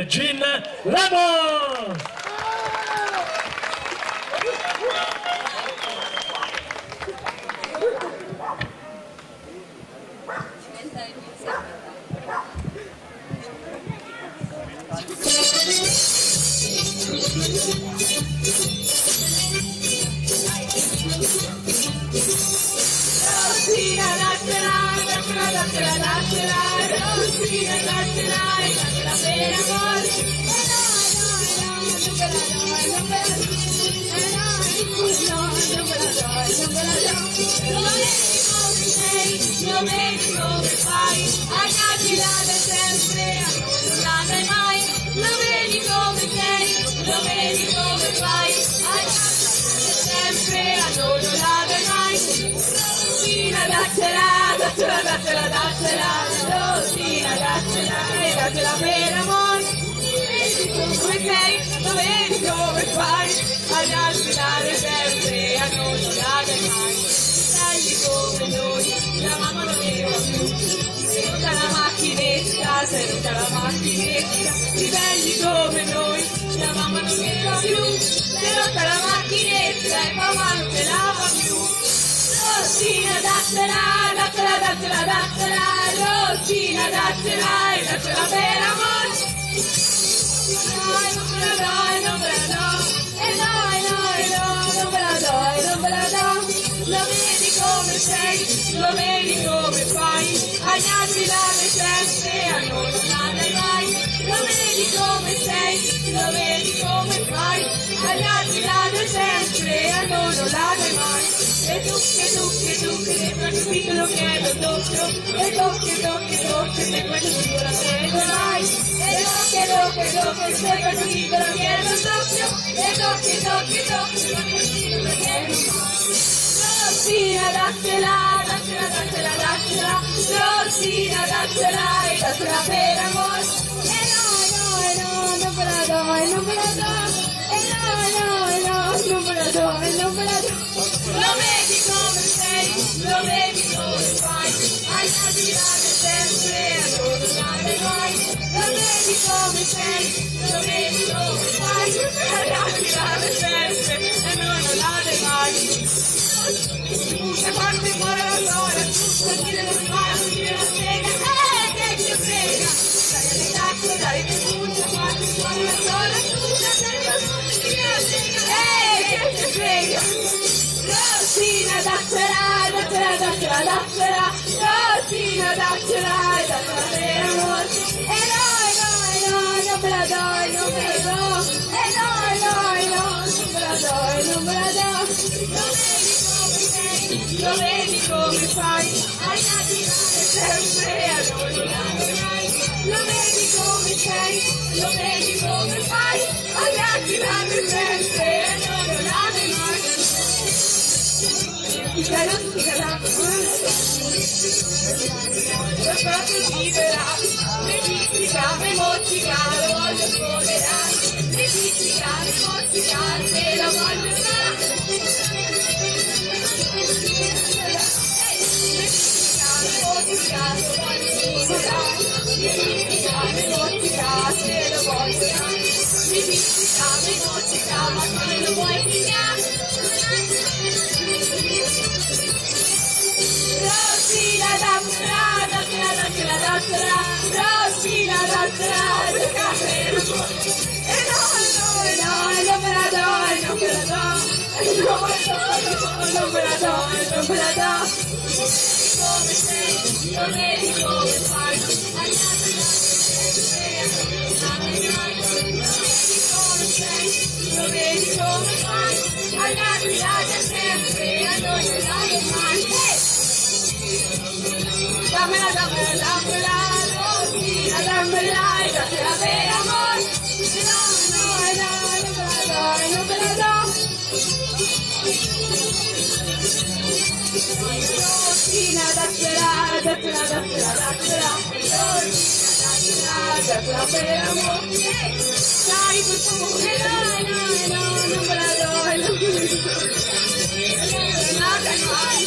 Gin Lemon! Lo vedi come fai, agaggi là da sempre, non la dai mai. Lo vedi come sei, lo vedi come fai, agaggi da sempre, non la dai mai. Rosina daccela, daccela, daccela, daccela, Rosina daccela, daccela per amore. Vedi come sei, lo vedi come fai, agaggi là da sempre, non la dai mai. Come noi, la mamma non era più, se non c'è la macchinetta, se non c'è la macchinetta, i belli come noi, la mamma non era più, se non c'è la macchinetta e mamma non ce la fa più. Rosina daccela, daccela, daccela, daccela, Rosina daccela e daccela per amore. Non me la dai, non me la do, e dai, dai, no, non me la dai, non me la do. Lo vedi come sei, lo vedi come fai, agli altri la dai sempre, a noi non la dai mai. Lo vedi come sei, lo vedi come fai, agli altri la dai sempre, a noi non la dai mai. E tu, che questo piccolo chiedo doppio, e tocchi, che questo piccolo chiedo mai. E tocchi, che questo piccolo chiedo doppio, e tocchi, che questo piccolo chiedo mai. Rosina daccela, daccela, daccela, daccela, Rosina daccela e daccela per amore. E no, non me la do, non me la do, e no, non me la do, non me la do. Lo vedi come sei, lo vedi come fai, hai la girata sempre, a noi non la dai mai. Lo vedi come sei, lo vedi come fai, hai la girata sempre, e noi non la dai mai. Se parte fuori la storia, tutto dire lo spazio, dire la sega, che ti frega. Dai alle tacche, dai che punta, parte fuori la storia, tutta sempre dire la sega, che ti frega. Rosina daccela, daccela, daccela, daccela, Rosina daccela, daccela per amore. E no, non me la do, non me la do, e no, non me la do, non me la do. Lo vedi come fai, hai la tirare sempre, a noi non la dai mai. Lo vedi come sei, lo vedi come fai, hai la tirare sempre, a noi non la dai mai. Lo proprio libera, mi pizzica, mi mozzica, lo voglio spoderare, mi pizzica, mi mozzica, te lo voglio fare. Ma come lo vuoi pigliare? Rosina daccela, daccela, daccela, daccela, Rosina daccela, daccela. E no, non me la do, non me la do, non me la do, non me la do. Come sei, lo vedi come fai, agli altri la lo vedi come fai, agli altri la sempre, a noi non la dai mai. Dammela, dammela, dammela, Rosina, dammela, e daccela per amore. No, non me la do, Rosina, daccela, daccela, daccela, daccela, Rosina, daccela per amore. Dai, per favore, no, non me la do, non me la dai mai.